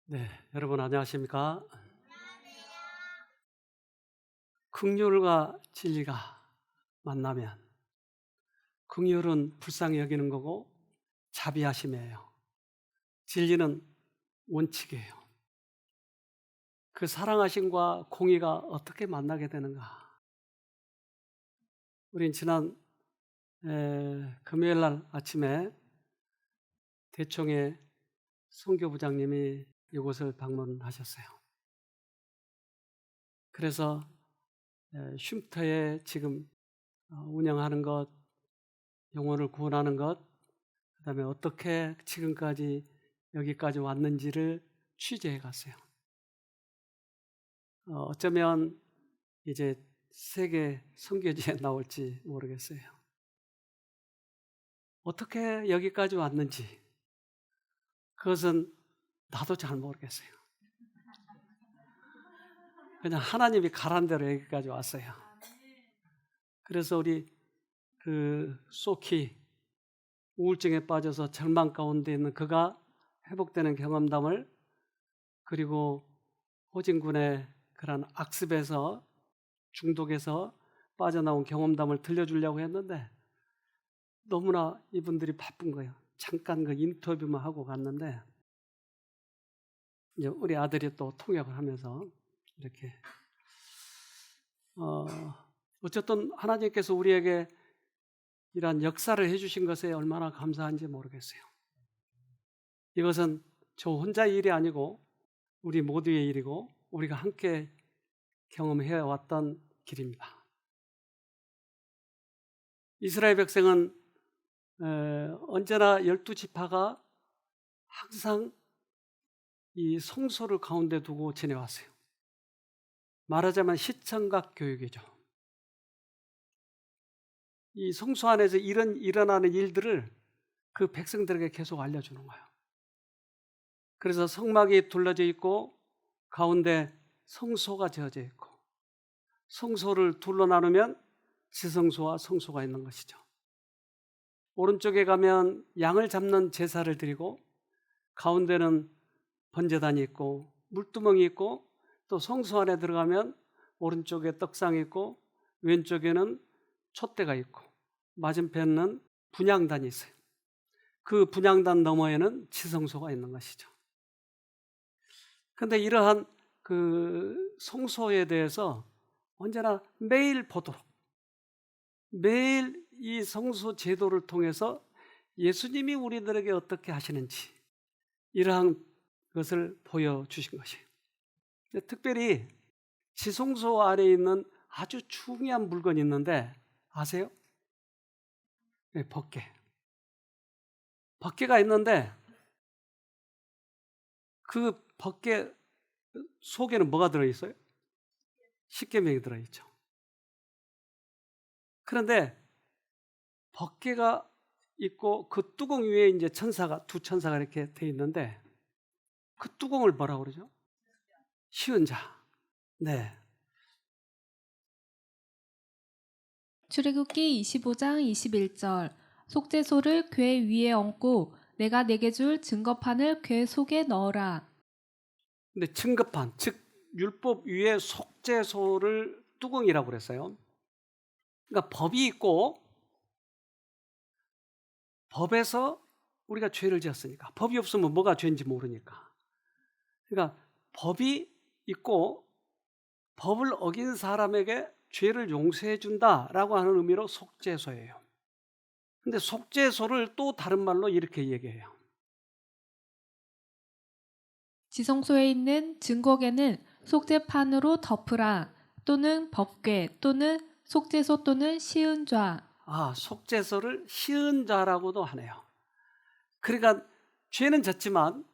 네, 여러분 안녕하십니까? 긍휼과 진리가 만나면 긍휼은 불쌍히 여기는 거고 자비하심이에요. 진리는 원칙이에요. 그 사랑하심과 공의가 어떻게 만나게 되는가? 우린 지난 금요일 날 아침에 대총회 선교부장님이 이곳을 방문하셨어요. 그래서 쉼터에 지금 운영하는 것, 영혼을 구원하는 것, 그다음에 어떻게 지금까지 여기까지 왔는지를 취재해 갔어요. 어쩌면 이제 세계 선교지에 나올지 모르겠어요. 어떻게 여기까지 왔는지 그것은 나도 잘 모르겠어요. 그냥 하나님이 가란 대로 여기까지 왔어요. 그래서 우리 소키 우울증에 빠져서 절망 가운데 있는 그가 회복되는 경험담을, 그리고 호진군의 그런 악습에서 중독에서 빠져나온 경험담을 들려주려고 했는데 너무나 이분들이 바쁜 거예요. 잠깐 그 인터뷰만 하고 갔는데 이제 우리 아들이 또 통역을 하면서 이렇게 어쨌든 하나님께서 우리에게 이러한 역사를 해주신 것에 얼마나 감사한지 모르겠어요. 이것은 저 혼자의 일이 아니고 우리 모두의 일이고 우리가 함께 경험해 왔던 길입니다. 이스라엘 백성은 언제나 12지파가 항상 이 성소를 가운데 두고 지내왔어요. 말하자면 시청각 교육이죠. 이 성소 안에서 일어나는 일들을 그 백성들에게 계속 알려주는 거예요. 그래서 성막이 둘러져 있고 가운데 성소가 지어져 있고 성소를 둘러 나누면 지성소와 성소가 있는 것이죠. 오른쪽에 가면 양을 잡는 제사를 드리고 가운데는 번제단이 있고 물두멍이 있고 또 성소 안에 들어가면 오른쪽에 떡상이 있고 왼쪽에는 촛대가 있고 맞은편은 분향단이 있어요. 그 분향단 너머에는 지성소가 있는 것이죠. 그런데 이러한 그 성소에 대해서 언제나 매일 보도록, 매일 이 성소 제도를 통해서 예수님이 우리들에게 어떻게 하시는지 이러한 것을 보여주신 것이에요. 특별히 지성소 안에 있는 아주 중요한 물건이 있는데 아세요? 네, 법궤. 법궤가 있는데 그 법궤 속에는 뭐가 들어있어요? 십계명이 들어있죠. 그런데 법궤가 있고 그 뚜껑 위에 이제 두 천사가 이렇게 돼 있는데 그 뚜껑을 뭐라고 그러죠? 쉬운 자. 네. 출애굽기 25장 21절 속죄소를 궤 위에 얹고 내가 내게 줄 증거판을 궤 속에 넣어라. 근데 증거판, 즉 율법 위에 속죄소를 뚜껑이라고 그랬어요. 그러니까 법이 있고 법에서 우리가 죄를 지었으니까, 법이 없으면 뭐가 죄인지 모르니까. 그러니까 법이 있고 법을 어긴 사람에게 죄를 용서해 준다라고 하는 의미로 속죄소예요. 근데 속죄소를 또 다른 말로 이렇게 얘기해요. 지성소에 있는 증거궤는 속죄판으로 덮으라. 또는 법궤 또는 속죄소 또는 시은좌. 속죄소를 시은 자라고도 하네요. 그러니까 죄는 졌지만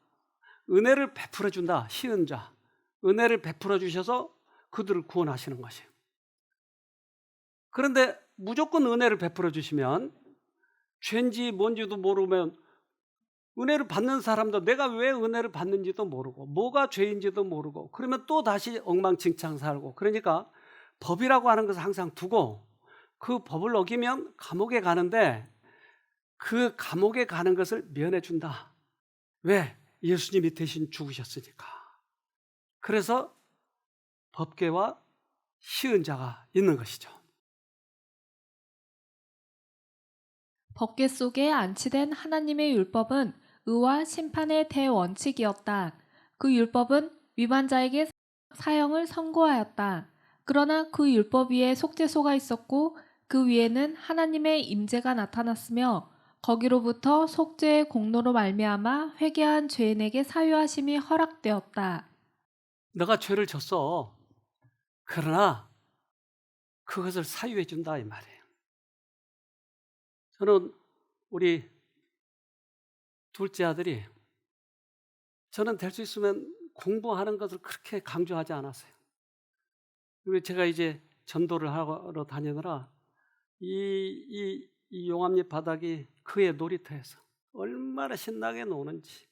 은혜를 베풀어 준다. 시은 자. 은혜를 베풀어 주셔서 그들을 구원하시는 것이에요. 그런데 무조건 은혜를 베풀어 주시면 죄인지 뭔지도 모르면 은혜를 받는 사람도 내가 왜 은혜를 받는지도 모르고 뭐가 죄인지도 모르고 그러면 또 다시 엉망진창 살고, 그러니까 법이라고 하는 것을 항상 두고 그 법을 어기면 감옥에 가는데 그 감옥에 가는 것을 면해 준다. 왜? 예수님이 대신 죽으셨으니까. 그래서 법궤와 시은자가 있는 것이죠. 법궤 속에 안치된 하나님의 율법은 의와 심판의 대원칙이었다. 그 율법은 위반자에게 사형을 선고하였다. 그러나 그 율법 위에 속죄소가 있었고 그 위에는 하나님의 임재가 나타났으며 거기로부터 속죄의 공로로 말미암아 회개한 죄인에게 사유하심이 허락되었다. 너가 죄를 졌어. 그러나 그것을 사유해 준다 이 말이에요. 저는 우리 둘째 아들이 저는 될 수 있으면 공부하는 것을 그렇게 강조하지 않았어요. 그리고 제가 이제 전도를 하러 다니느라 이 용암리 바닥이 그의 놀이터에서 얼마나 신나게 노는지,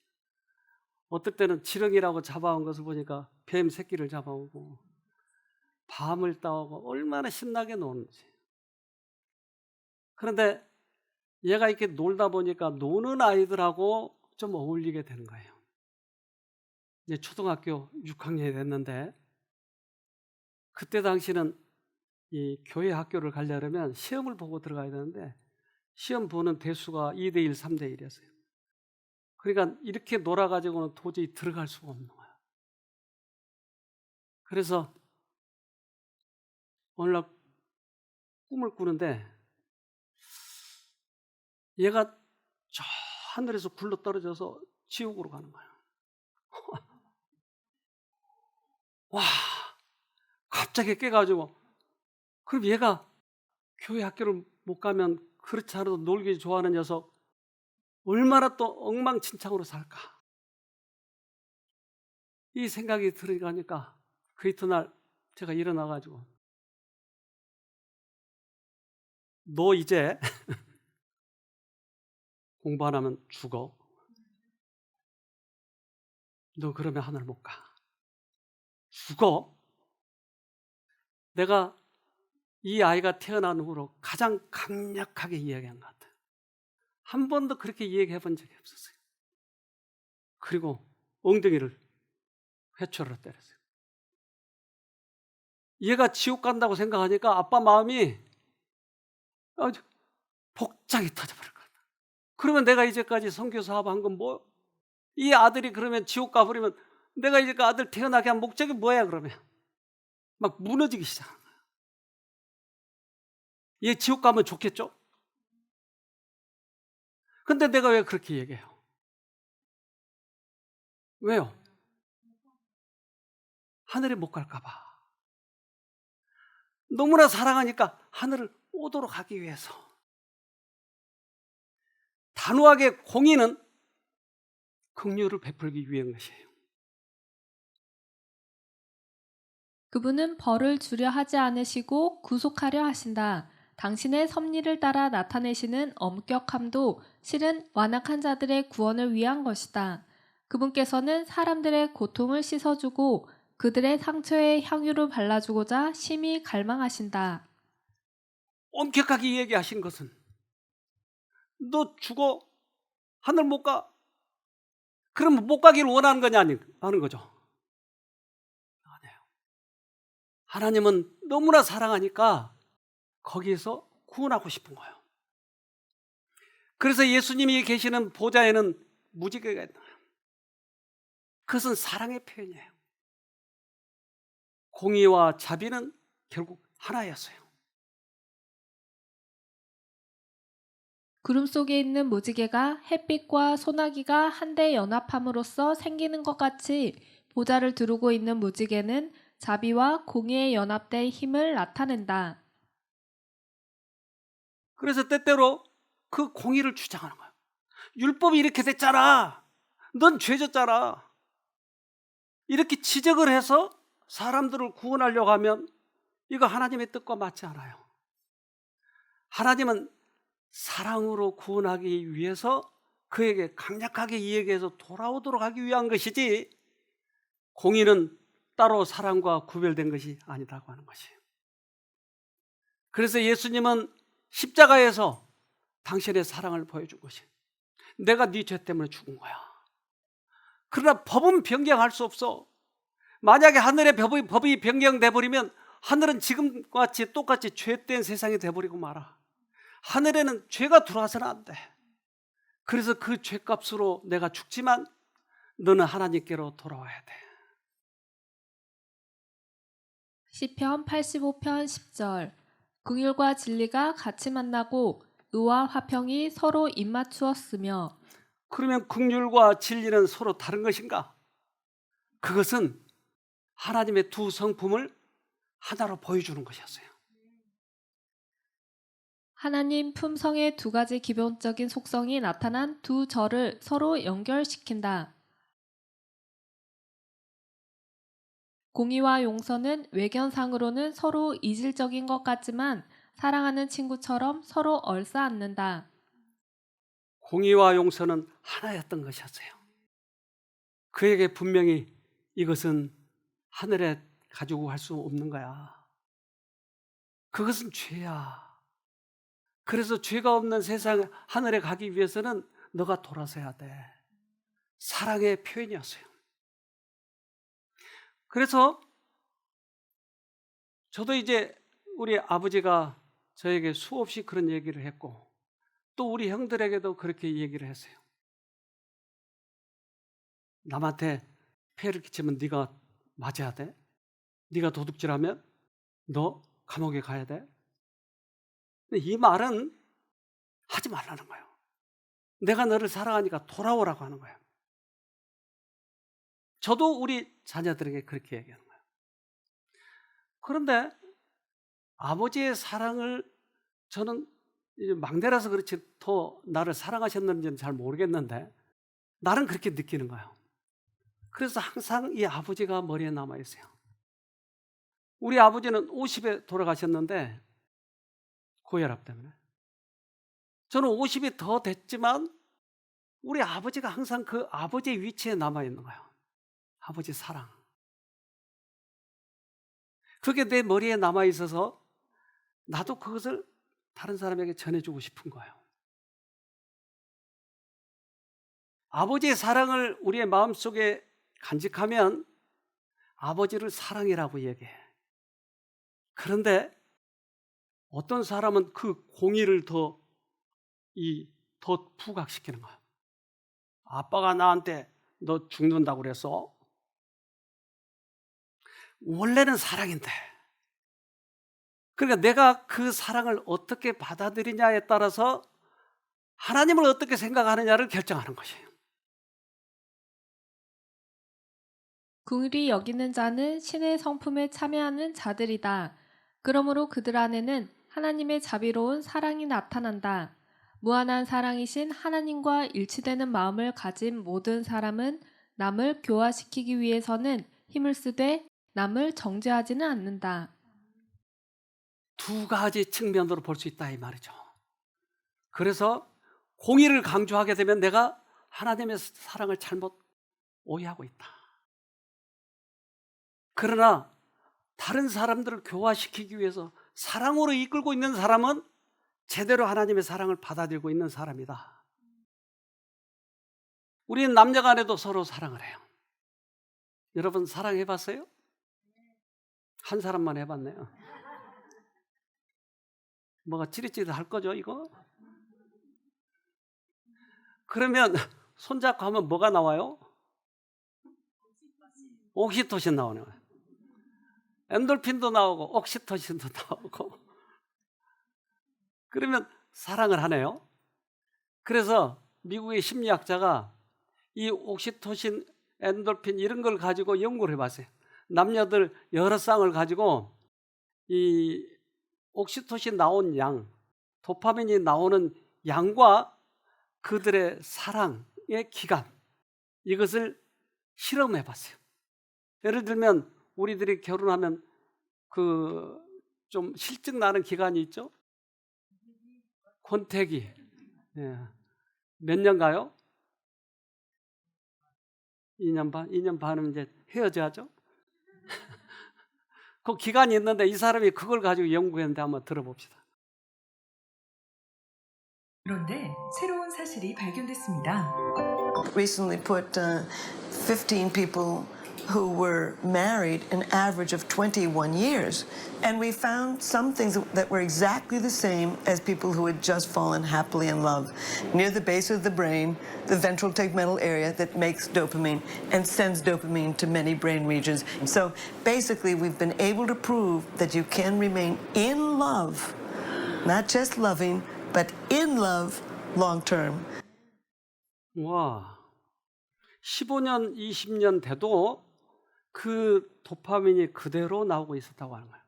어떨 때는 지렁이라고 잡아온 것을 보니까 뱀 새끼를 잡아오고 밤을 따오고 얼마나 신나게 노는지. 그런데 얘가 이렇게 놀다 보니까 노는 아이들하고 좀 어울리게 되는 거예요. 이제 초등학교 6학년이 됐는데, 그때 당시는 이 교회 학교를 가려면 시험을 보고 들어가야 되는데 시험 보는 대수가 2대1, 3대1이었어요. 그러니까 이렇게 놀아가지고는 도저히 들어갈 수가 없는 거예요. 그래서 어느 날 꿈을 꾸는데 얘가 저 하늘에서 굴러 떨어져서 지옥으로 가는 거예요. 와, 갑자기 깨가지고, 그럼 얘가 교회 학교를 못 가면 그렇지 않아도 놀기 좋아하는 녀석 얼마나 또 엉망진창으로 살까, 이 생각이 들으니까 그 이튿날 제가 일어나가지고 너 이제 공부 안 하면 죽어. 너 그러면 하늘 못 가. 죽어. 내가 이 아이가 태어난 후로 가장 강력하게 이야기한 것 같아요. 한 번도 그렇게 이야기해 본 적이 없었어요. 그리고 엉덩이를 회초리로 때렸어요. 얘가 지옥 간다고 생각하니까 아빠 마음이 아주 복장이 터져버릴 것 같아요. 그러면 내가 이제까지 선교 사업한 건 뭐? 이 아들이 그러면 지옥 가버리면 내가 이제 그 아들 태어나게 한 목적이 뭐야 그러면? 막 무너지기 시작한 거예요. 얘 지옥 가면 좋겠죠? 근데 내가 왜 그렇게 얘기해요? 왜요? 하늘에 못 갈까 봐. 너무나 사랑하니까 하늘을 오도록 하기 위해서. 단호하게 공의는 긍휼을 베풀기 위한 것이에요. 그분은 벌을 주려 하지 않으시고 구속하려 하신다. 당신의 섭리를 따라 나타내시는 엄격함도 실은 완악한 자들의 구원을 위한 것이다. 그분께서는 사람들의 고통을 씻어주고 그들의 상처에 향유를 발라주고자 심히 갈망하신다. 엄격하게 얘기하신 것은 너 죽어, 하늘 못 가. 그러면 못 가기를 원하는 거냐 하는 거죠. 아니에요. 하나님은 너무나 사랑하니까 거기에서 구원하고 싶은 거예요. 그래서 예수님이 계시는 보좌에는 무지개가 있는 거예요. 그것은 사랑의 표현이에요. 공의와 자비는 결국 하나였어요. 구름 속에 있는 무지개가 햇빛과 소나기가 한데 연합함으로써 생기는 것 같이 보좌를 두르고 있는 무지개는 자비와 공의에 연합된 힘을 나타낸다. 그래서 때때로 그 공의를 주장하는 거예요. 율법이 이렇게 됐잖아. 넌 죄졌잖아. 이렇게 지적을 해서 사람들을 구원하려고 하면 이거 하나님의 뜻과 맞지 않아요. 하나님은 사랑으로 구원하기 위해서 그에게 강력하게 이야기해서 돌아오도록 하기 위한 것이지, 공의는 따로 사랑과 구별된 것이 아니라고 하는 것이에요. 그래서 예수님은 십자가에서 당신의 사랑을 보여준 것이에요. 내가 네 죄 때문에 죽은 거야. 그러나 법은 변경할 수 없어. 만약에 하늘의 법이 변경돼 버리면 하늘은 지금과 같이 똑같이 죄된 세상이 돼 버리고 말아. 하늘에는 죄가 들어와서는 안 돼. 그래서 그 죄값으로 내가 죽지만 너는 하나님께로 돌아와야 돼. 시편 85편 10절. 긍휼과 진리가 같이 만나고 의와 화평이 서로 입맞추었으며. 그러면 긍휼과 진리는 서로 다른 것인가? 그것은 하나님의 두 성품을 하나로 보여주는 것이었어요. 하나님 품성의 두 가지 기본적인 속성이 나타난 두 절을 서로 연결시킨다. 공의와 용서는 외견상으로는 서로 이질적인 것 같지만 사랑하는 친구처럼 서로 얼싸안는다. 공의와 용서는 하나였던 것이었어요. 그에게 분명히 이것은 하늘에 가지고 갈 수 없는 거야. 그것은 죄야. 그래서 죄가 없는 세상 하늘에 가기 위해서는 너가 돌아서야 돼. 사랑의 표현이었어요. 그래서 저도 이제 우리 아버지가 저에게 수없이 그런 얘기를 했고 또 우리 형들에게도 그렇게 얘기를 했어요. 남한테 폐를 끼치면 네가 맞아야 돼. 네가 도둑질하면 너 감옥에 가야 돼. 근데 이 말은 하지 말라는 거예요. 내가 너를 사랑하니까 돌아오라고 하는 거예요. 저도 우리 자녀들에게 그렇게 얘기하는 거예요. 그런데 아버지의 사랑을 저는 이제 막내라서 그렇지 더 나를 사랑하셨는지는 잘 모르겠는데 나는 그렇게 느끼는 거예요. 그래서 항상 이 아버지가 머리에 남아있어요. 우리 아버지는 50에 돌아가셨는데 고혈압 때문에. 저는 50이 더 됐지만 우리 아버지가 항상 그 아버지의 위치에 남아있는 거예요. 아버지 사랑. 그게 내 머리에 남아있어서 나도 그것을 다른 사람에게 전해주고 싶은 거예요. 아버지의 사랑을 우리의 마음속에 간직하면 아버지를 사랑이라고 얘기해. 그런데 어떤 사람은 그 공의를 더 부각시키는 거야. 아빠가 나한테 너 죽는다고 그랬어? 원래는 사랑인데. 그러니까 내가 그 사랑을 어떻게 받아들이냐에 따라서 하나님을 어떻게 생각하느냐를 결정하는 것이에요. 긍휼히 여기는 자는 신의 성품에 참여하는 자들이다. 그러므로 그들 안에는 하나님의 자비로운 사랑이 나타난다. 무한한 사랑이신 하나님과 일치되는 마음을 가진 모든 사람은 남을 교화시키기 위해서는 힘을 쓰되 남을 정죄하지는 않는다. 두 가지 측면으로 볼 수 있다 이 말이죠. 그래서 공의를 강조하게 되면 내가 하나님의 사랑을 잘못 오해하고 있다. 그러나 다른 사람들을 교화시키기 위해서 사랑으로 이끌고 있는 사람은 제대로 하나님의 사랑을 받아들이고 있는 사람이다. 우리는 남녀간에도 서로 사랑을 해요. 여러분 사랑해봤어요? 한 사람만 해봤네요. 뭐가 찌릿찌릿할 거죠 이거? 그러면 손잡고 하면 뭐가 나와요? 옥시토신 나오는 거예요. 엔돌핀도 나오고 옥시토신도 나오고. 그러면 사랑을 하네요. 그래서 미국의 심리학자가 이 옥시토신, 엔돌핀 이런 걸 가지고 연구를 해봤어요. 남녀들 여러 쌍을 가지고 이 옥시토신 나온 양, 도파민이 나오는 양과 그들의 사랑의 기간, 이것을 실험해 봤어요. 예를 들면 우리들이 결혼하면 그 좀 실증 나는 기간이 있죠. 권태기. 예. 몇 년가요? 2년 반? 2년 반은 이제 헤어져야죠. 그 기간이 있는데 이 사람이 그걸 가지고 연구했는데 한번 들어봅시다. 그런데 새로운 사실이 발견됐습니다. recently put 15 people who were married an average of 21 years. And we found some things that were exactly the same as people who had just fallen happily in love. Near the base of the brain, the ventral tegmental area that makes dopamine and sends dopamine to many brain regions. So basically, we've been able to prove that you can remain in love, not just loving, but in love long term. 와, 15년, 20년 돼도 그 도파민이 그대로 나오고 있었다고 하는 거예요.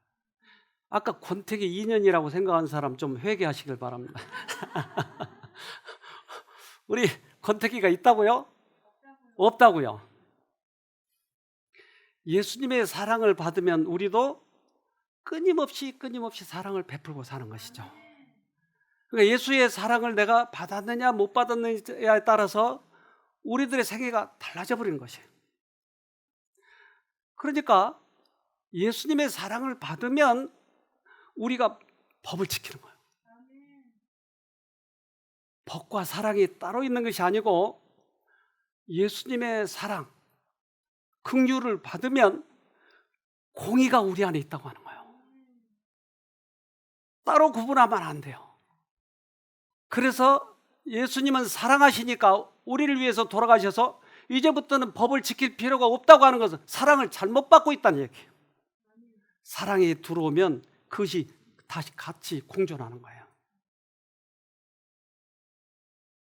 아까 권태기 2년이라고 생각하는 사람 좀 회개하시길 바랍니다. 우리 권태기가 있다고요? 없다고요. 예수님의 사랑을 받으면 우리도 끊임없이 사랑을 베풀고 사는 것이죠. 그러니까 예수의 사랑을 내가 받았느냐 못 받았느냐에 따라서 우리들의 생애가 달라져 버리는 것이에요. 그러니까 예수님의 사랑을 받으면 우리가 법을 지키는 거예요. 법과 사랑이 따로 있는 것이 아니고 예수님의 사랑, 긍휼을 받으면 공의가 우리 안에 있다고 하는 거예요. 따로 구분하면 안 돼요. 그래서 예수님은 사랑하시니까 우리를 위해서 돌아가셔서 이제부터는 법을 지킬 필요가 없다고 하는 것은 사랑을 잘못 받고 있다는 얘기예요. 사랑이 들어오면 그것이 다시 같이 공존하는 거예요.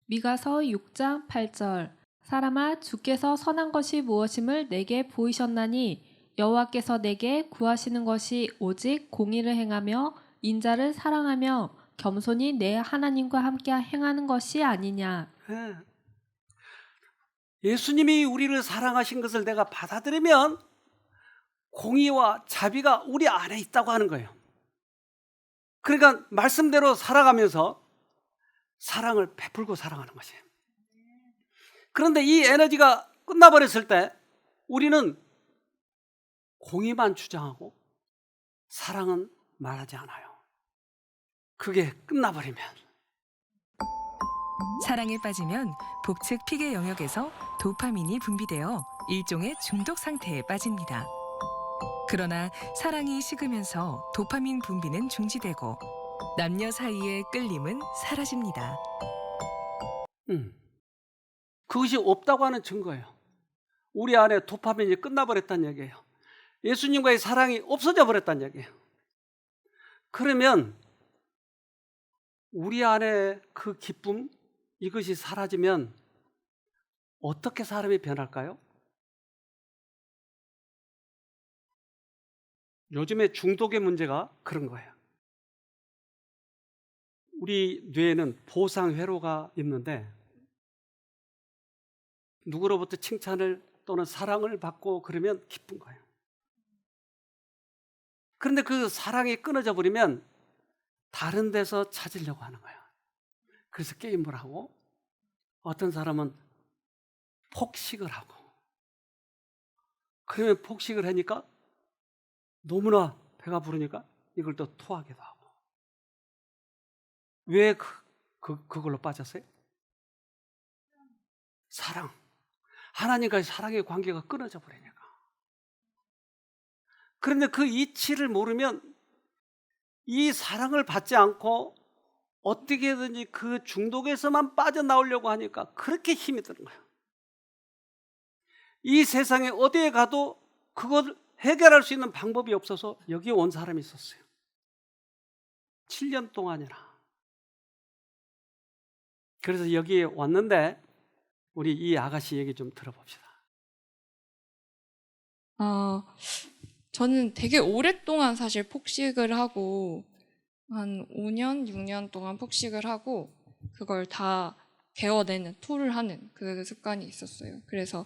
미가서 6장 8절 사람아 주께서 선한 것이 무엇임을 내게 보이셨나니 여호와께서 내게 구하시는 것이 오직 공의를 행하며 인자를 사랑하며 겸손히 내 하나님과 함께 행하는 것이 아니냐. 네. 예수님이 우리를 사랑하신 것을 내가 받아들이면 공의와 자비가 우리 안에 있다고 하는 거예요. 그러니까 말씀대로 살아가면서 사랑을 베풀고 살아가는 것이에요. 그런데 이 에너지가 끝나버렸을 때 우리는 공의만 주장하고 사랑은 말하지 않아요. 그게 끝나버리면 사랑에 빠지면 복측 피계 영역에서 도파민이 분비되어 일종의 중독 상태에 빠집니다. 그러나 사랑이 식으면서 도파민 분비는 중지되고 남녀 사이의 끌림은 사라집니다. 그것이 없다고 하는 증거예요. 우리 안에 도파민이 끝나버렸다는 얘기예요. 예수님과의 사랑이 없어져 버렸다는 얘기예요. 그러면 우리 안에 그 기쁨, 이것이 사라지면 어떻게 사람이 변할까요? 요즘에 중독의 문제가 그런 거예요. 우리 뇌에는 보상회로가 있는데 누구로부터 칭찬을 또는 사랑을 받고 그러면 기쁜 거예요. 그런데 그 사랑이 끊어져 버리면 다른 데서 찾으려고 하는 거예요. 그래서 게임을 하고 어떤 사람은 폭식을 하고 그러면 폭식을 하니까 너무나 배가 부르니까 이걸 또 토하기도 하고. 왜 그걸로 빠졌어요? 사랑. 하나님과의 사랑의 관계가 끊어져 버리니까. 그런데 그 이치를 모르면 이 사랑을 받지 않고 어떻게든지 그 중독에서만 빠져나오려고 하니까 그렇게 힘이 드는 거예요. 이 세상에 어디에 가도 그걸 해결할 수 있는 방법이 없어서 여기 온 사람이 있었어요. 7년 동안이나. 그래서 여기에 왔는데 우리 이 아가씨 얘기 좀 들어봅시다. 저는 되게 오랫동안 사실 폭식을 하고 한 5년, 6년 동안 폭식을 하고 그걸 다 개어내는, 토를 하는 그 습관이 있었어요. 그래서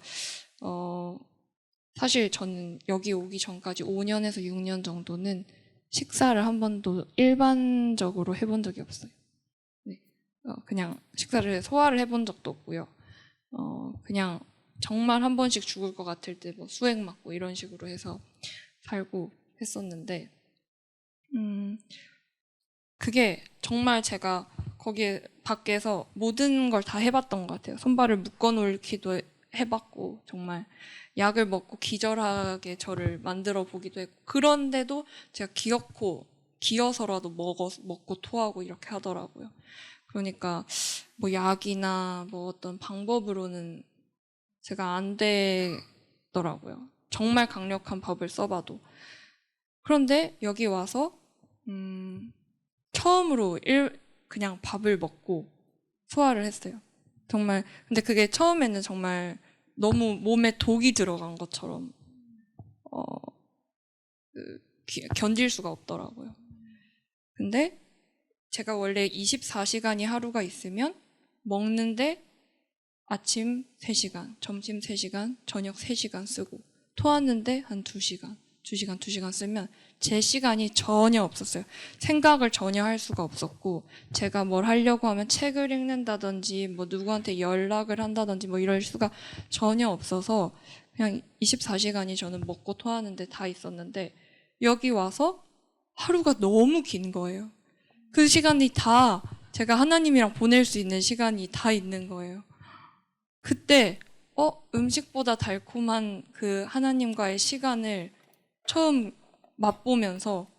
사실 저는 여기 오기 전까지 5년에서 6년 정도는 식사를 한 번도 일반적으로 해본 적이 없어요. 네. 그냥 식사를 소화를 해본 적도 없고요. 그냥 정말 한 번씩 죽을 것 같을 때 뭐 수액 맞고 이런 식으로 해서 살고 했었는데 그게 정말 제가 거기에 밖에서 모든 걸 다 해봤던 것 같아요. 손발을 묶어놓기도 해봤고 정말 약을 먹고 기절하게 저를 만들어 보기도 했고 그런데도 제가 기어서라도 먹고 토하고 이렇게 하더라고요. 그러니까 뭐 약이나 뭐 어떤 방법으로는 제가 안 되더라고요. 정말 강력한 법을 써봐도. 그런데 여기 와서 처음으로 그냥 밥을 먹고 소화를 했어요. 정말 근데 그게 처음에는 정말 너무 몸에 독이 들어간 것처럼 견딜 수가 없더라고요. 근데 제가 원래 24시간이 하루가 있으면 먹는데 아침 3시간, 점심 3시간, 저녁 3시간 쓰고 토하는데 한 2시간 쓰면 제 시간이 전혀 없었어요. 생각을 전혀 할 수가 없었고 제가 뭘 하려고 하면 책을 읽는다든지 뭐 누구한테 연락을 한다든지 뭐 이럴 수가 전혀 없어서 그냥 24시간이 저는 먹고 토하는데 다 있었는데 여기 와서 하루가 너무 긴 거예요. 그 시간이 다 제가 하나님이랑 보낼 수 있는 시간이 다 있는 거예요. 그때 음식보다 달콤한 그 하나님과의 시간을 처음 맛보면서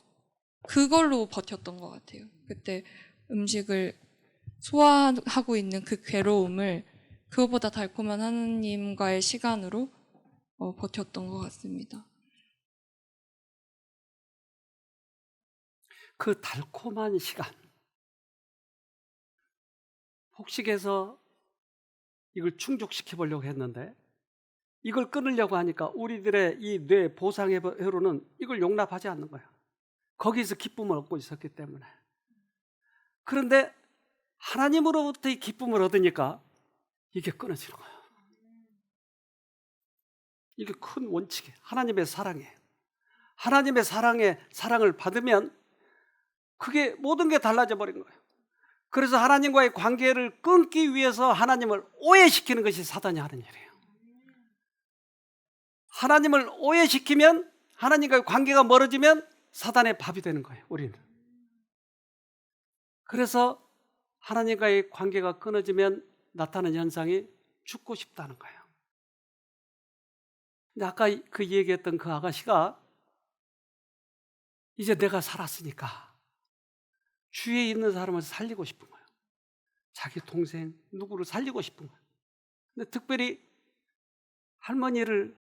그걸로 버텼던 것 같아요. 그때 음식을 소화하고 있는 그 괴로움을 그거보다 달콤한 하나님과의 시간으로 버텼던 것 같습니다. 그 달콤한 시간, 폭식해서 이걸 충족시켜 보려고 했는데 이걸 끊으려고 하니까 우리들의 이 뇌 보상의 회로는 이걸 용납하지 않는 거예요. 거기서 기쁨을 얻고 있었기 때문에. 그런데 하나님으로부터 이 기쁨을 얻으니까 이게 끊어지는 거예요. 이게 큰 원칙이에요. 하나님의 사랑이에요. 하나님의 사랑을 받으면 그게 모든 게 달라져 버린 거예요. 그래서 하나님과의 관계를 끊기 위해서 하나님을 오해시키는 것이 사단이 하는 일이에요. 하나님을 오해시키면 하나님과의 관계가 멀어지면 사단의 밥이 되는 거예요. 우리는. 그래서 하나님과의 관계가 끊어지면 나타나는 현상이 죽고 싶다는 거예요. 근데 아까 그 얘기했던 그 아가씨가 이제 내가 살았으니까 주위에 있는 사람을 살리고 싶은 거예요. 자기 동생 누구를 살리고 싶은 거예요. 근데 특별히 할머니를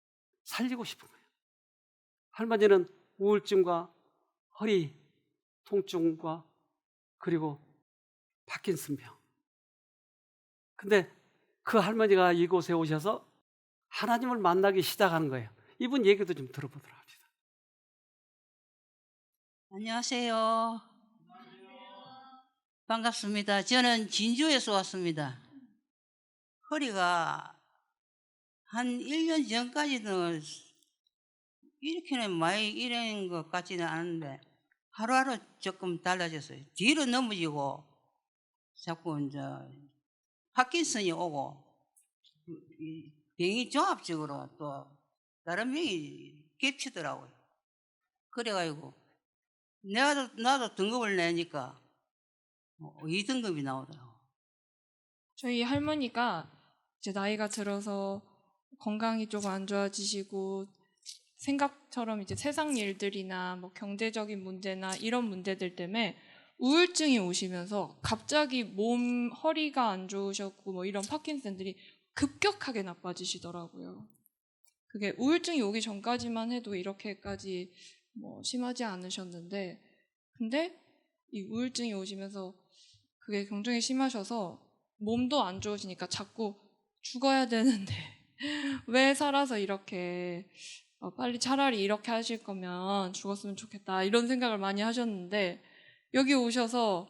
살리고 싶은 거예요. 할머니는 우울증과 허리 통증과 그리고 파킨슨병. 근데 그 할머니가 이곳에 오셔서 하나님을 만나기 시작하는 거예요. 이분 얘기도 좀 들어보도록 합시다. 안녕하세요. 반갑습니다. 저는 진주에서 왔습니다. 허리가 한 1년 전까지는 이렇게는 많이 이런 것 같지는 않은데 하루하루 조금 달라졌어요. 뒤로 넘어지고 자꾸 이제 파킨슨이 오고 병이 종합적으로 또 다른 병이 겹치더라고요. 그래가지고 나도 등급을 내니까 2등급이 나오더라고요. 저희 할머니가 이제 나이가 들어서 건강이 조금 안 좋아지시고 생각처럼 이제 세상 일들이나 뭐 경제적인 문제나 이런 문제들 때문에 우울증이 오시면서 갑자기 허리가 안 좋으셨고 뭐 이런 파킨슨들이 급격하게 나빠지시더라고요. 그게 우울증이 오기 전까지만 해도 이렇게까지 뭐 심하지 않으셨는데 근데 이 우울증이 오시면서 그게 굉장히 심하셔서 몸도 안 좋으시니까 자꾸 죽어야 되는데 왜 살아서 이렇게 빨리 차라리 이렇게 하실 거면 죽었으면 좋겠다 이런 생각을 많이 하셨는데 여기 오셔서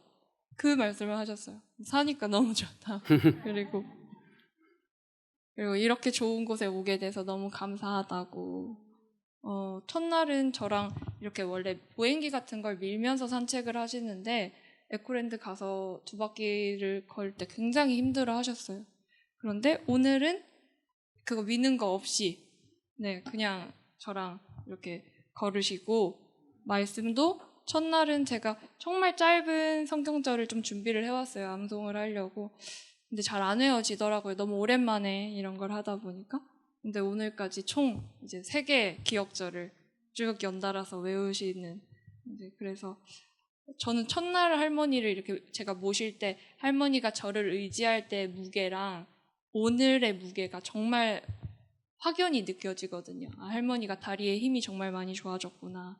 그 말씀을 하셨어요. 사니까 너무 좋다. 그리고 이렇게 좋은 곳에 오게 돼서 너무 감사하다고. 첫날은 저랑 이렇게 원래 보행기 같은 걸 밀면서 산책을 하시는데 에코랜드 가서 2바퀴를 걸 때 굉장히 힘들어 하셨어요. 그런데 오늘은 그거 미는 거 없이 그냥 저랑 이렇게 걸으시고 말씀도 첫날은 제가 정말 짧은 성경절을 좀 준비를 해왔어요. 암송을 하려고. 근데 잘 안 외워지더라고요. 너무 오랜만에 이런 걸 하다 보니까. 근데 오늘까지 총 이제 3개 기억절을 쭉 연달아서 외우시는. 이제 그래서 저는 첫날 할머니를 이렇게 제가 모실 때 할머니가 저를 의지할 때 무게랑 오늘의 무게가 정말 확연히 느껴지거든요. 아, 할머니가 다리에 힘이 정말 많이 좋아졌구나.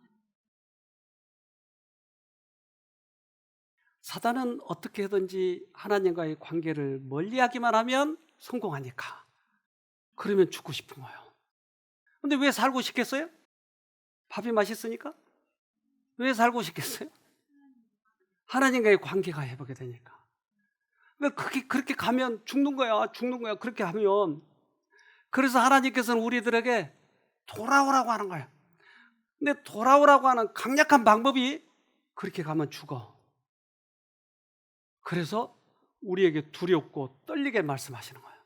사단은 어떻게든지 하나님과의 관계를 멀리하기만 하면 성공하니까. 그러면 죽고 싶은 거예요. 근데 왜 살고 싶겠어요? 밥이 맛있으니까? 왜 살고 싶겠어요? 하나님과의 관계가 회복이 되니까. 그렇게 가면 죽는 거야, 죽는 거야. 그렇게 하면. 그래서 하나님께서는 우리들에게 돌아오라고 하는 거예요. 근데 돌아오라고 하는 강력한 방법이 그렇게 가면 죽어. 그래서 우리에게 두렵고 떨리게 말씀하시는 거예요.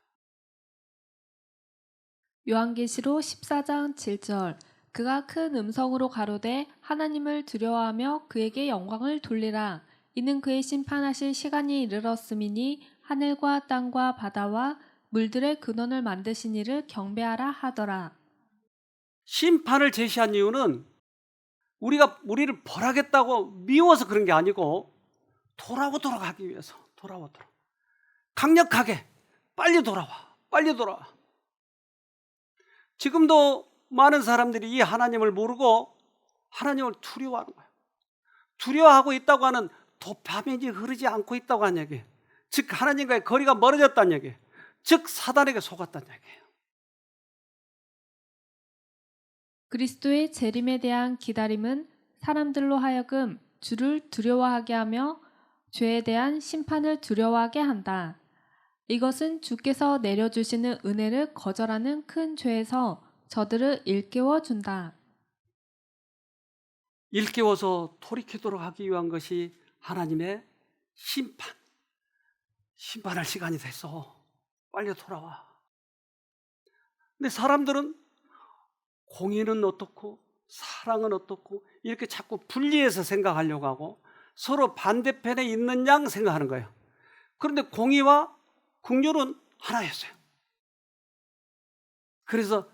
요한계시록 14장 7절 그가 큰 음성으로 가로되 하나님을 두려워하며 그에게 영광을 돌리라. 이는 그의 심판하실 시간이 이르렀음이니 하늘과 땅과 바다와 물들의 근원을 만드신 이를 경배하라 하더라. 심판을 제시한 이유는 우리를 벌하겠다고 미워서 그런 게 아니고 돌아오도록 하기 위해서. 돌아오도록. 강력하게 빨리 돌아와. 빨리 돌아와. 지금도 많은 사람들이 이 하나님을 모르고 하나님을 두려워하는 거예요. 두려워하고 있다고 하는 도파민이 흐르지 않고 있다고 하는 얘기예요. 즉 하나님과의 거리가 멀어졌다는 얘기예요. 즉 사단에게 속았다는 얘기예요. 그리스도의 재림에 대한 기다림은 사람들로 하여금 주를 두려워하게 하며 죄에 대한 심판을 두려워하게 한다. 이것은 주께서 내려주시는 은혜를 거절하는 큰 죄에서 저들을 일깨워 준다. 일깨워서 돌이키도록 하기 위한 것이 하나님의 심판할 시간이 됐어. 빨리 돌아와. 근데 사람들은 공의는 어떻고 사랑은 어떻고 이렇게 자꾸 분리해서 생각하려고 하고 서로 반대편에 있는 양 생각하는 거예요. 그런데 공의와 긍휼은 하나였어요. 그래서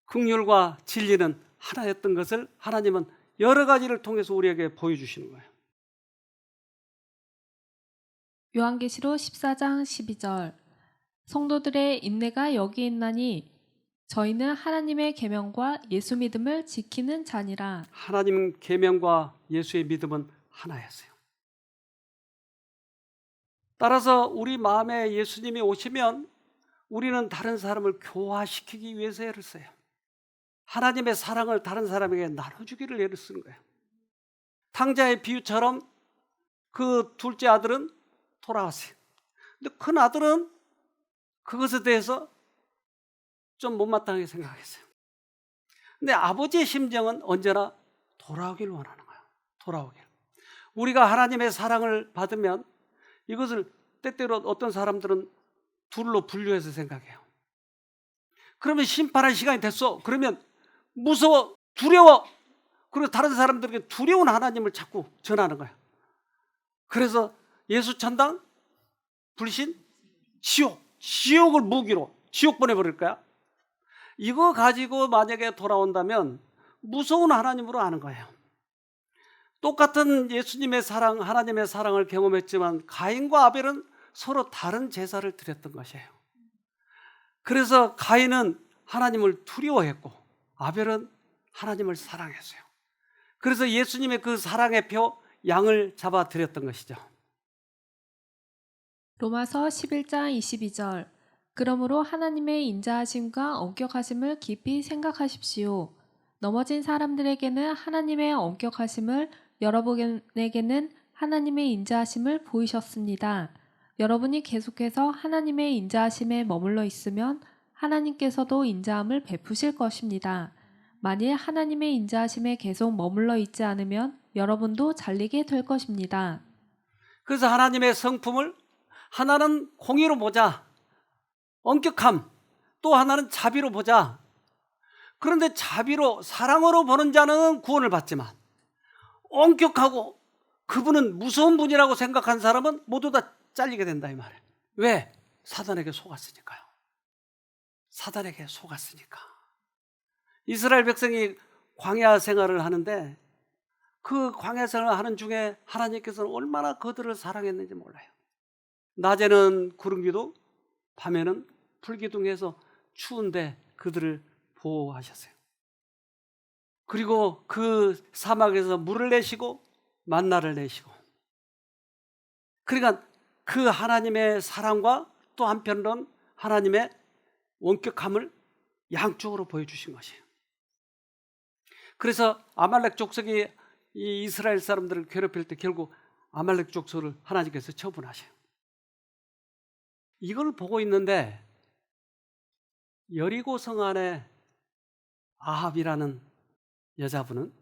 긍휼과 진리는 하나였던 것을 하나님은 여러 가지를 통해서 우리에게 보여주시는 거예요. 요한계시록 14장 12절 성도들의 인내가 여기 있나니 저희는 하나님의 계명과 예수 믿음을 지키는 자니라. 하나님 계명과 예수의 믿음은 하나였어요. 따라서 우리 마음에 예수님이 오시면 우리는 다른 사람을 교화시키기 위해서 애를 써요. 하나님의 사랑을 다른 사람에게 나눠주기를 애를 쓰는 거예요. 탕자의 비유처럼 그 둘째 아들은 돌아왔어요. 근데 큰 아들은 그것에 대해서 좀 못마땅하게 생각했어요. 근데 아버지의 심정은 언제나 돌아오길 원하는 거예요. 돌아오길. 우리가 하나님의 사랑을 받으면 이것을 때때로 어떤 사람들은 둘로 분류해서 생각해요. 그러면 심판할 시간이 됐어. 그러면 무서워, 두려워. 그리고 다른 사람들에게 두려운 하나님을 자꾸 전하는 거예요. 그래서 예수 천당, 불신, 지옥을 무기로 지옥 보내버릴 거야. 이거 가지고 만약에 돌아온다면 무서운 하나님으로 아는 거예요. 똑같은 예수님의 사랑, 하나님의 사랑을 경험했지만 가인과 아벨은 서로 다른 제사를 드렸던 것이에요. 그래서 가인은 하나님을 두려워했고 아벨은 하나님을 사랑했어요. 그래서 예수님의 그 사랑의 표 양을 잡아 드렸던 것이죠. 로마서 11장 22절 그러므로 하나님의 인자하심과 엄격하심을 깊이 생각하십시오. 넘어진 사람들에게는 하나님의 엄격하심을, 여러분에게는 하나님의 인자하심을 보이셨습니다. 여러분이 계속해서 하나님의 인자하심에 머물러 있으면 하나님께서도 인자함을 베푸실 것입니다. 만일 하나님의 인자하심에 계속 머물러 있지 않으면 여러분도 잘리게 될 것입니다. 그래서 하나님의 성품을 하나는 공의로 보자. 엄격함. 또 하나는 자비로 보자. 그런데 자비로 사랑으로 보는 자는 구원을 받지만 엄격하고 그분은 무서운 분이라고 생각한 사람은 모두 다 잘리게 된다 이 말이에요. 왜? 사단에게 속았으니까요. 사단에게 속았으니까. 이스라엘 백성이 광야 생활을 하는데 그 광야 생활을 하는 중에 하나님께서는 얼마나 그들을 사랑했는지 몰라요. 낮에는 구름기둥, 밤에는 풀기둥에서 추운데 그들을 보호하셨어요. 그리고 그 사막에서 물을 내시고 만나를 내시고, 그러니까 그 하나님의 사랑과 또 한편으로는 하나님의 원격함을 양쪽으로 보여주신 것이에요. 그래서 아말렉 족속이 이 이스라엘 사람들을 괴롭힐 때 결국 아말렉 족속을 하나님께서 처분하셔요. 이걸 보고 있는데 여리고 성 안에 아합이라는 여자분은,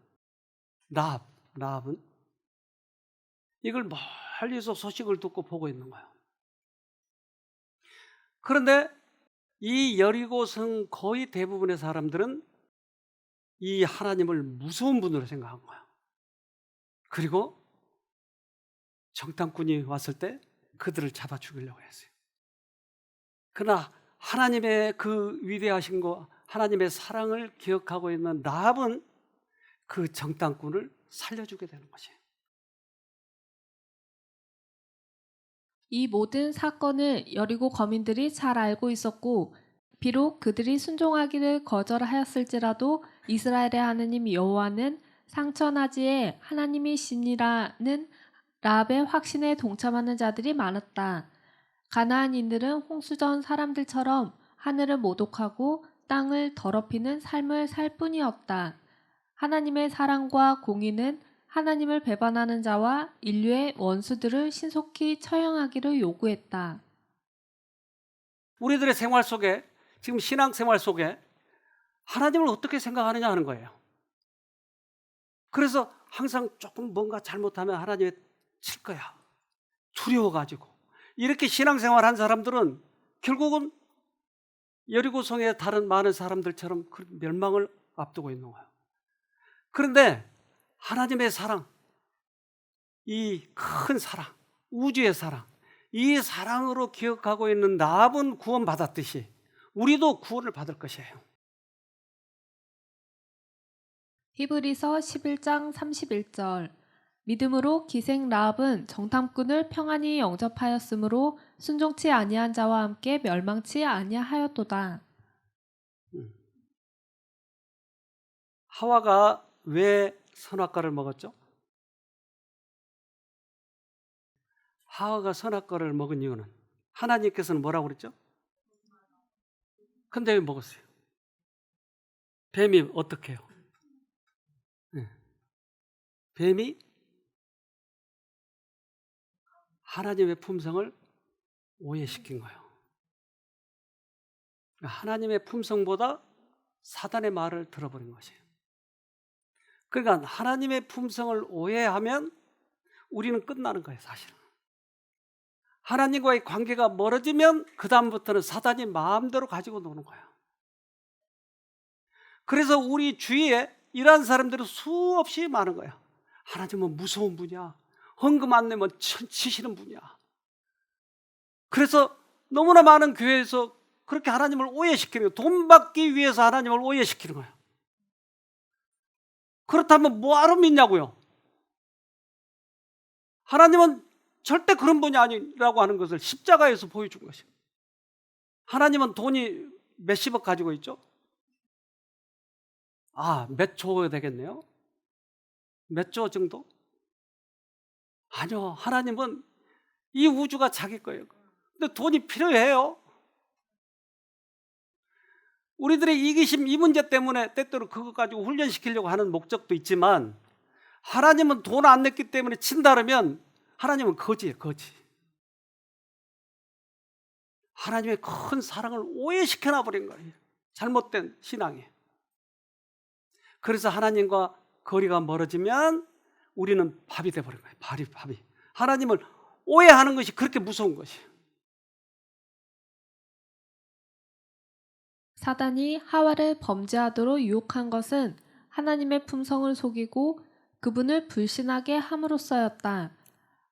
라합은 이걸 멀리서 소식을 듣고 보고 있는 거예요. 그런데 이 여리고 성 거의 대부분의 사람들은 이 하나님을 무서운 분으로 생각한 거예요. 그리고 정탐꾼이 왔을 때 그들을 잡아 죽이려고 했어요. 그러나 하나님의 그 위대하신 거, 하나님의 사랑을 기억하고 있는 라합은 그 정탐꾼을 살려주게 되는 것이에요. 이 모든 사건을 여리고 거민들이 잘 알고 있었고, 비록 그들이 순종하기를 거절하였을지라도 이스라엘의 하나님 여호와는 상처나지에 하나님이시니라는 라합의 확신에 동참하는 자들이 많았다. 가나안인들은 홍수전 사람들처럼 하늘을 모독하고 땅을 더럽히는 삶을 살 뿐이었다. 하나님의 사랑과 공의는 하나님을 배반하는 자와 인류의 원수들을 신속히 처형하기를 요구했다. 우리들의 생활 속에, 지금 신앙생활 속에 하나님을 어떻게 생각하느냐 하는 거예요. 그래서 항상 조금 뭔가 잘못하면 하나님에 칠 거야, 두려워가지고. 이렇게 신앙생활 한 사람들은 결국은 여리고성의 다른 많은 사람들처럼 멸망을 앞두고 있는 거예요. 그런데 하나님의 사랑, 이 큰 사랑, 우주의 사랑, 이 사랑으로 기억하고 있는 라합은 구원받았듯이 우리도 구원을 받을 것이에요. 히브리서 11장 31절. 믿음으로 기생 라합은 정탐꾼을 평안히 영접하였으므로 순종치 아니한 자와 함께 멸망치 아니하였도다. 하와가 왜 선악과를 먹었죠? 하와가 선악과를 먹은 이유는 하나님께서는 뭐라고 그랬죠? 근데 왜 먹었어요? 뱀이 어떻게 해요? 뱀이 하나님의 품성을 오해시킨 거예요. 하나님의 품성보다 사단의 말을 들어버린 것이에요. 그러니까 하나님의 품성을 오해하면 우리는 끝나는 거예요, 사실은. 하나님과의 관계가 멀어지면 그 다음부터는 사단이 마음대로 가지고 노는 거예요. 그래서 우리 주위에 이러한 사람들이 수없이 많은 거예요. 하나님은 무서운 분이야. 헌금 안 내면 치시는 분이야. 그래서 너무나 많은 교회에서 그렇게 하나님을 오해시키는 거예요. 돈 받기 위해서 하나님을 오해시키는 거예요. 그렇다면 뭐하러 믿냐고요? 하나님은 절대 그런 분이 아니라고 하는 것을 십자가에서 보여준 것이에요. 하나님은 돈이 몇십억 가지고 있죠? 몇 조 되겠네요? 몇 조 정도? 아니요, 하나님은 이 우주가 자기 거예요. 근데 돈이 필요해요. 우리들의 이기심, 이 문제 때문에 때때로 그것 가지고 훈련시키려고 하는 목적도 있지만, 하나님은 돈 안 냈기 때문에 친다 그러면 하나님은 거지예요, 거지. 하나님의 큰 사랑을 오해시켜 놔버린 거예요. 잘못된 신앙이. 그래서 하나님과 거리가 멀어지면 우리는 밥이 돼버린 거예요. 밥이. 하나님을 오해하는 것이 그렇게 무서운 것이에요. 사단이 하와를 범죄하도록 유혹한 것은 하나님의 품성을 속이고 그분을 불신하게 함으로써였다.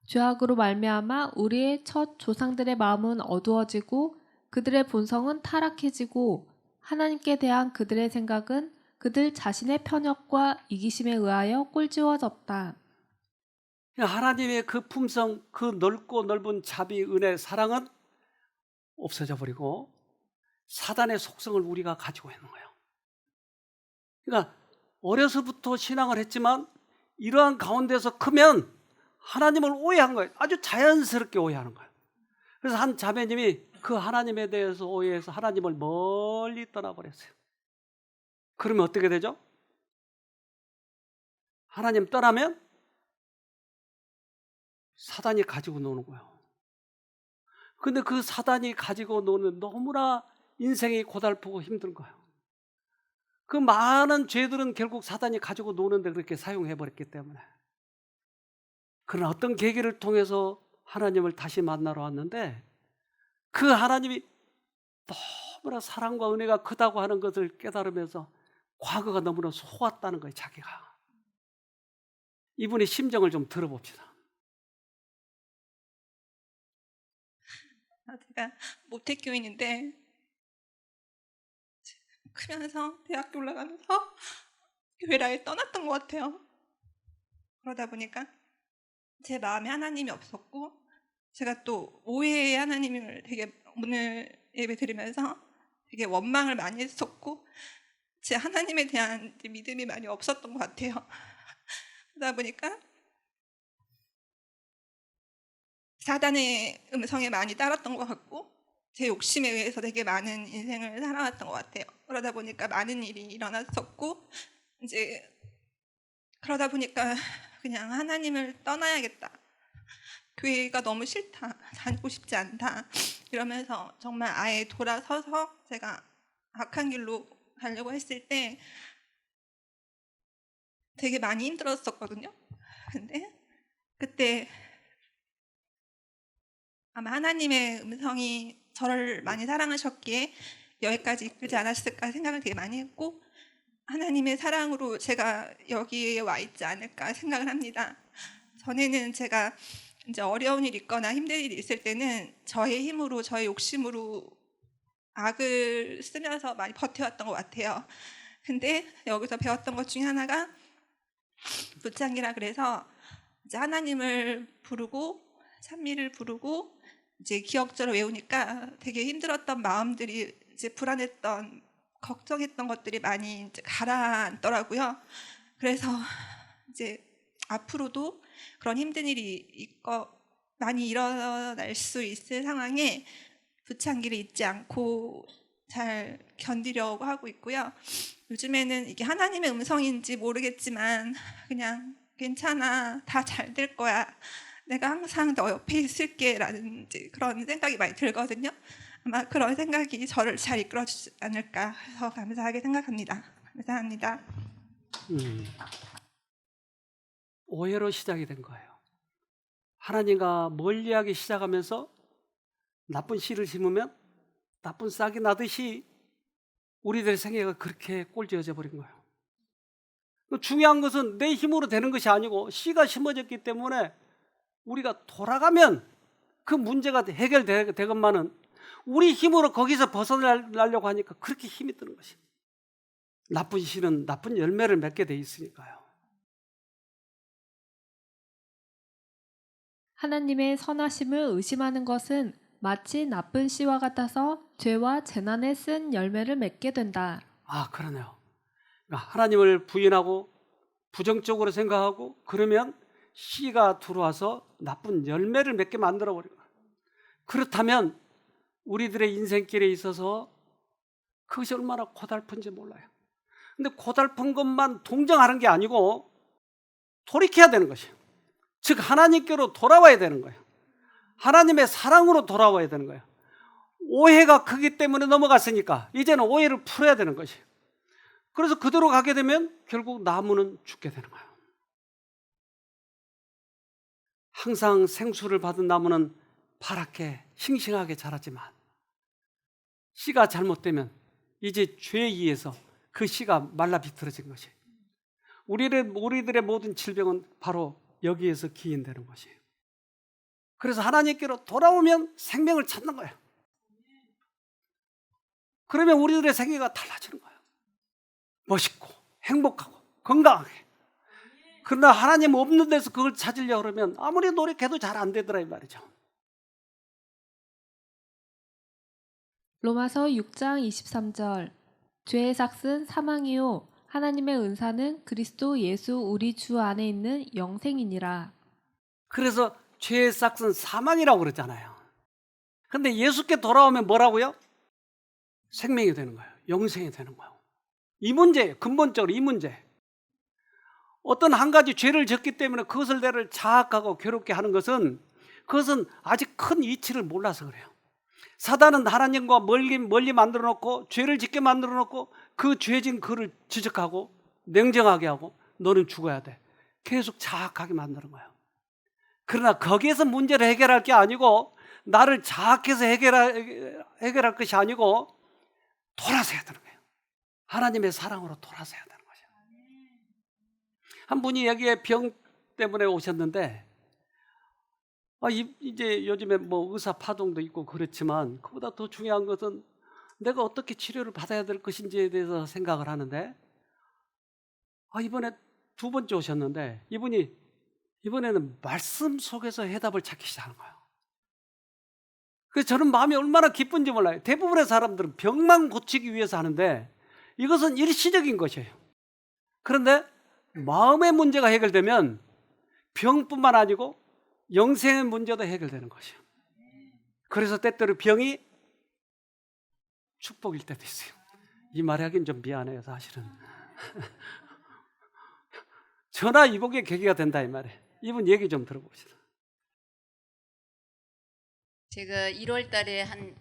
죄악으로 말미암아 우리의 첫 조상들의 마음은 어두워지고 그들의 본성은 타락해지고 하나님께 대한 그들의 생각은 그들 자신의 편협과 이기심에 의하여 꼴지워졌다. 하나님의 그 품성, 그 넓고 넓은 자비, 은혜, 사랑은 없어져 버리고 사단의 속성을 우리가 가지고 있는 거예요. 그러니까 어려서부터 신앙을 했지만 이러한 가운데서 크면 하나님을 오해한 거예요. 아주 자연스럽게 오해하는 거예요. 그래서 한 자매님이 그 하나님에 대해서 오해해서 하나님을 멀리 떠나버렸어요. 그러면 어떻게 되죠? 하나님 떠나면 사단이 가지고 노는 거예요. 근데 그 사단이 가지고 노는 너무나 인생이 고달프고 힘든 거예요. 그 많은 죄들은 결국 사단이 가지고 노는데 그렇게 사용해버렸기 때문에. 그러나 어떤 계기를 통해서 하나님을 다시 만나러 왔는데 그 하나님이 너무나 사랑과 은혜가 크다고 하는 것을 깨달으면서 과거가 너무나 속았다는 거예요, 자기가. 이분의 심정을 좀 들어봅시다. 제가 모태교인인데 크면서 대학교 올라가면서 교회를 아예 떠났던 것 같아요. 그러다 보니까 제 마음에 하나님이 없었고 제가 또 오해의 하나님을 되게 오늘 예배 드리면서 되게 원망을 많이 했었고 제 하나님에 대한 믿음이 많이 없었던 것 같아요. 그러다 보니까 사단의 음성에 많이 따랐던 것 같고 제 욕심에 의해서 되게 많은 인생을 살아왔던 것 같아요. 그러다 보니까 많은 일이 일어났었고 이제 그러다 보니까 그냥 하나님을 떠나야겠다. 교회가 너무 싫다. 다니고 싶지 않다. 이러면서 정말 아예 돌아서서 제가 악한 길로 가려고 했을 때 되게 많이 힘들었었거든요. 근데 그때 아마 하나님의 음성이 저를 많이 사랑하셨기에 여기까지 이끌지 않았을까 생각을 되게 많이 했고 하나님의 사랑으로 제가 여기에 와 있지 않을까 생각을 합니다. 전에는 제가 이제 어려운 일 있거나 힘든 일이 있을 때는 저의 힘으로 저의 욕심으로 악을 쓰면서 많이 버텨왔던 것 같아요. 근데 여기서 배웠던 것 중에 하나가 부창기라 그래서 이제 하나님을 부르고 찬미를 부르고 이제 기억절을 외우니까 되게 힘들었던 마음들이 이제 불안했던 걱정했던 것들이 많이 이제 가라앉더라고요. 그래서 이제 앞으로도 그런 힘든 일이 많이 일어날 수 있을 상황에 부창기를 잊지 않고 잘 견디려고 하고 있고요. 요즘에는 이게 하나님의 음성인지 모르겠지만 그냥 괜찮아, 다 잘 될 거야. 내가 항상 너 옆에 있을게 라는 이제 그런 생각이 많이 들거든요. 아마 그런 생각이 저를 잘 이끌어주지 않을까 해서 감사하게 생각합니다. 감사합니다. 오해로 시작이 된 거예요. 하나님과 멀리하기 시작하면서 나쁜 씨를 심으면 나쁜 싹이 나듯이 우리들의 생애가 그렇게 꼴찌어져 버린 거예요. 중요한 것은 내 힘으로 되는 것이 아니고 씨가 심어졌기 때문에 우리가 돌아가면 그 문제가 해결되건만은 우리 힘으로 거기서 벗어나려고 하니까 그렇게 힘이 드는 것이. 나쁜 씨는 나쁜 열매를 맺게 돼 있으니까요. 하나님의 선하심을 의심하는 것은 마치 나쁜 씨와 같아서 죄와 재난에 쓴 열매를 맺게 된다. 아, 그러네요. 그러니까 하나님을 부인하고 부정적으로 생각하고 그러면 씨가 들어와서 나쁜 열매를 맺게 만들어버린 거예요. 그렇다면 우리들의 인생길에 있어서 그것이 얼마나 고달픈지 몰라요. 근데 고달픈 것만 동정하는 게 아니고 돌이켜야 되는 것이에요. 즉 하나님께로 돌아와야 되는 거예요. 하나님의 사랑으로 돌아와야 되는 거예요. 오해가 크기 때문에 넘어갔으니까 이제는 오해를 풀어야 되는 것이에요. 그래서 그대로 가게 되면 결국 나무는 죽게 되는 거예요. 항상 생수를 받은 나무는 파랗게 싱싱하게 자라지만 씨가 잘못되면 이제 죄에 의해서 그 씨가 말라 비틀어진 것이에요. 우리들의 모든 질병은 바로 여기에서 기인되는 것이에요. 그래서 하나님께로 돌아오면 생명을 찾는 거예요. 그러면 우리들의 생애가 달라지는 거예요. 멋있고 행복하고 건강하게. 그러나 하나님 없는 데서 그걸 찾으려고 그러면 아무리 노력해도 잘 안 되더라 이 말이죠. 로마서 6장 23절 죄의 삭은 사망이요 하나님의 은사는 그리스도 예수 우리 주 안에 있는 영생이니라. 그래서 죄의 삭은 사망이라고 그러잖아요. 근데 예수께 돌아오면 뭐라고요? 생명이 되는 거예요. 영생이 되는 거예요. 이 문제, 근본적으로 이 문제. 어떤 한 가지 죄를 졌기 때문에 그것을 나를 자학하고 괴롭게 하는 것은 그것은 아직 큰 이치를 몰라서 그래요. 사단은 하나님과 멀리 만들어 놓고 죄를 짓게 만들어 놓고 그 죄진 그를 지적하고 냉정하게 하고 너는 죽어야 돼. 계속 자학하게 만드는 거예요. 그러나 거기에서 문제를 해결할 게 아니고 나를 자학해서 해결할 것이 아니고 돌아서야 되는 거예요. 하나님의 사랑으로 돌아서야 되는 거죠. 한 분이 여기에 병 때문에 오셨는데 이제 요즘에 뭐 의사 파동도 있고 그렇지만 그보다 더 중요한 것은 내가 어떻게 치료를 받아야 될 것인지에 대해서 생각을 하는데 이번에 두 번째 오셨는데 이번에는 말씀 속에서 해답을 찾기 시작하는 거예요. 그래서 저는 마음이 얼마나 기쁜지 몰라요. 대부분의 사람들은 병만 고치기 위해서 하는데 이것은 일시적인 것이에요. 그런데 마음의 문제가 해결되면 병뿐만 아니고 영생의 문제도 해결되는 것이에요. 그래서 때때로 병이 축복일 때도 있어요. 이 말 하긴 좀 미안해요, 사실은. 전화 이복의 계기가 된다 이 말이에요. 이분 얘기 좀 들어봅시다. 제가 1월 달에 한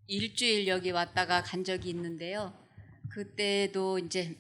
일주일 여기 왔다가 간 적이 있는데요. 그때도 이제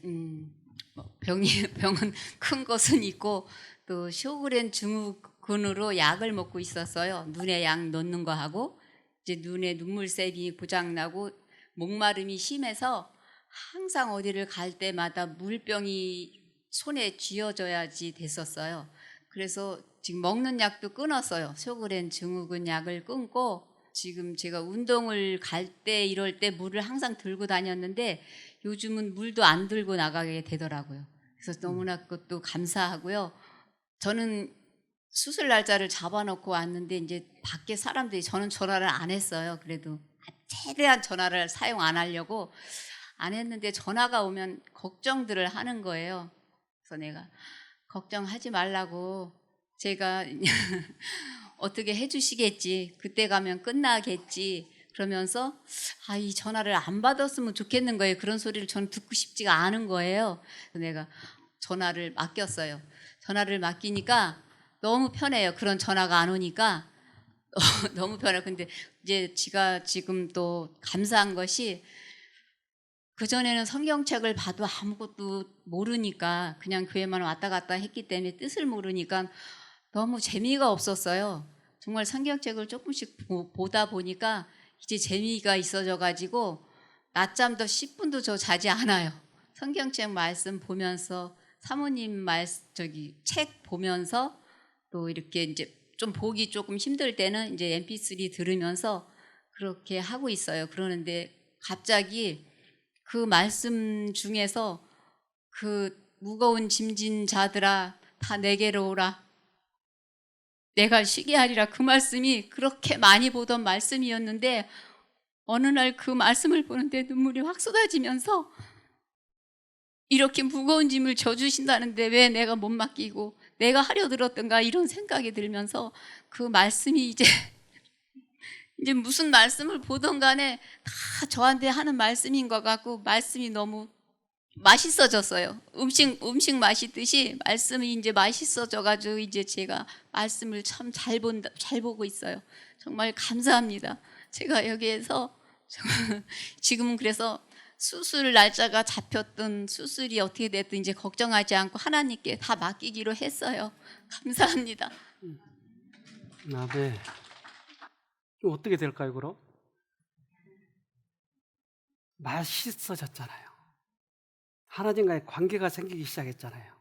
병은 큰 것은 있고 또 쇼그렌 증후군으로 약을 먹고 있었어요. 눈에 약 넣는 거 하고 이제 눈에 눈물샘이 고장나고 목마름이 심해서 항상 어디를 갈 때마다 물병이 손에 쥐어져야지 됐었어요. 그래서 지금 먹는 약도 끊었어요. 쇼그렌 증후군 약을 끊고 지금 제가 운동을 갈 때 이럴 때 물을 항상 들고 다녔는데 요즘은 물도 안 들고 나가게 되더라고요. 그래서 너무나 그것도 감사하고요. 저는 수술 날짜를 잡아놓고 왔는데 이제 밖에 사람들이 저는 전화를 안 했어요. 그래도 최대한 전화를 사용 안 하려고 안 했는데 전화가 오면 걱정들을 하는 거예요. 그래서 내가 걱정하지 말라고 제가 어떻게 해주시겠지. 그때 가면 끝나겠지. 그러면서 이 전화를 안 받았으면 좋겠는 거예요. 그런 소리를 저는 듣고 싶지가 않은 거예요. 그래서 내가 전화를 맡겼어요. 전화를 맡기니까 너무 편해요. 그런 전화가 안 오니까 너무 편해요. 근데 이제 제가 지금 또 감사한 것이 그전에는 성경책을 봐도 아무것도 모르니까 그냥 교회만 왔다 갔다 했기 때문에 뜻을 모르니까 너무 재미가 없었어요. 정말 성경책을 조금씩 보다 보니까 이제 재미가 있어져 가지고 낮잠도 10분도 저 자지 않아요. 성경책 말씀 보면서 사모님 책 보면서 또 이렇게 이제 좀 보기 조금 힘들 때는 이제 MP3 들으면서 그렇게 하고 있어요. 그러는데 갑자기 그 말씀 중에서 그 무거운 짐진 자들아 다 내게로 오라 내가 쉬게 하리라 그 말씀이 그렇게 많이 보던 말씀이었는데 어느 날 그 말씀을 보는데 눈물이 확 쏟아지면서 이렇게 무거운 짐을 져주신다는데 왜 내가 못 맡기고 내가 하려 들었던가 이런 생각이 들면서 그 말씀이 이제 무슨 말씀을 보던 간에 다 저한테 하는 말씀인 것 같고 말씀이 너무 맛있어졌어요. 음식 맛있듯이 말씀이 이제 맛있어져가지고 이제 제가 말씀을 참 잘 보고 있어요. 정말 감사합니다. 제가 여기에서 지금은 그래서 수술 날짜가 잡혔든 수술이 어떻게 됐든 이제 걱정하지 않고 하나님께 다 맡기기로 했어요. 감사합니다. 네. 어떻게 될까요, 그럼? 맛있어졌잖아요. 하나님과의 관계가 생기기 시작했잖아요.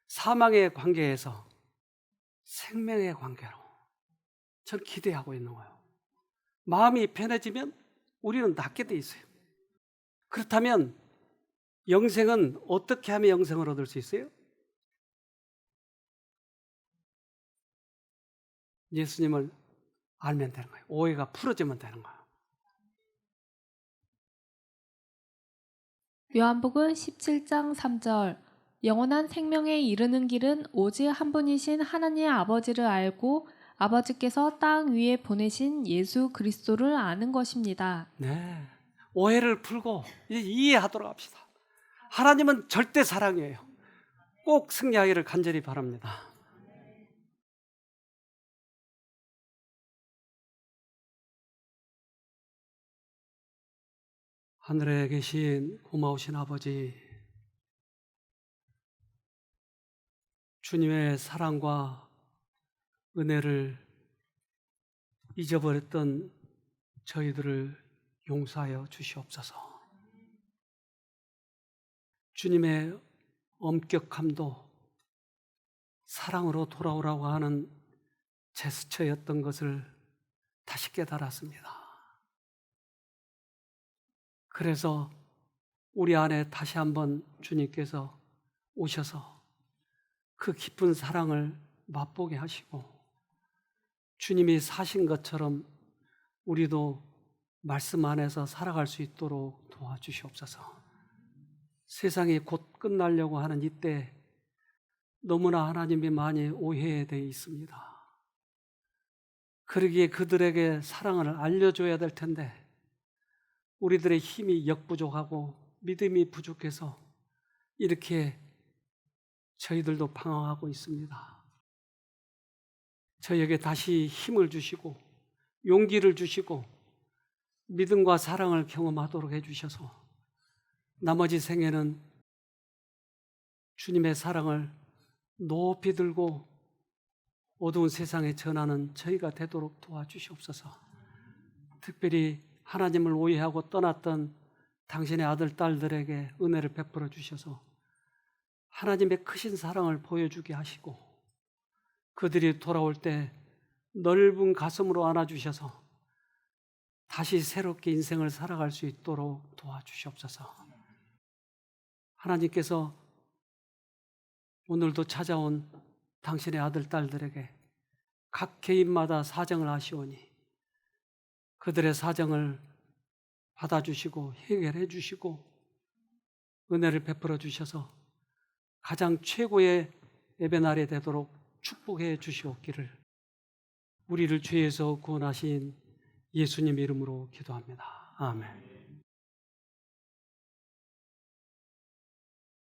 사망의 관계에서 생명의 관계로 전 기대하고 있는 거예요. 마음이 편해지면 우리는 낫게 돼 있어요. 그렇다면 영생은 어떻게 하면 영생을 얻을 수 있어요? 예수님을 알면 되는 거예요. 오해가 풀어지면 되는 거예요. 요한복음 17장 3절 영원한 생명에 이르는 길은 오직 한 분이신 하나님 아버지를 알고 아버지께서 땅 위에 보내신 예수 그리스도를 아는 것입니다. 네, 오해를 풀고 이제 이해하도록 합시다. 하나님은 절대 사랑이에요. 꼭 승리하기를 간절히 바랍니다. 하늘에 계신 고마우신 아버지, 주님의 사랑과 은혜를 잊어버렸던 저희들을 용서하여 주시옵소서. 주님의 엄격함도 사랑으로 돌아오라고 하는 제스처였던 것을 다시 깨달았습니다. 그래서 우리 안에 다시 한번 주님께서 오셔서 그 깊은 사랑을 맛보게 하시고 주님이 사신 것처럼 우리도 말씀 안에서 살아갈 수 있도록 도와주시옵소서. 세상이 곧 끝나려고 하는 이때 너무나 하나님이 많이 오해되어 있습니다. 그러기에 그들에게 사랑을 알려줘야 될 텐데 우리들의 힘이 역부족하고 믿음이 부족해서 이렇게 저희들도 방황하고 있습니다. 저희에게 다시 힘을 주시고 용기를 주시고 믿음과 사랑을 경험하도록 해주셔서 나머지 생애는 주님의 사랑을 높이 들고 어두운 세상에 전하는 저희가 되도록 도와주시옵소서. 특별히 하나님을 오해하고 떠났던 당신의 아들, 딸들에게 은혜를 베풀어 주셔서 하나님의 크신 사랑을 보여주게 하시고 그들이 돌아올 때 넓은 가슴으로 안아주셔서 다시 새롭게 인생을 살아갈 수 있도록 도와주시옵소서. 하나님께서 오늘도 찾아온 당신의 아들, 딸들에게 각 개인마다 사정을 하시오니 그들의 사정을 받아주시고 해결해 주시고 은혜를 베풀어 주셔서 가장 최고의 예배날이 되도록 축복해 주시옵기를 우리를 죄에서 구원하신 예수님 이름으로 기도합니다. 아멘.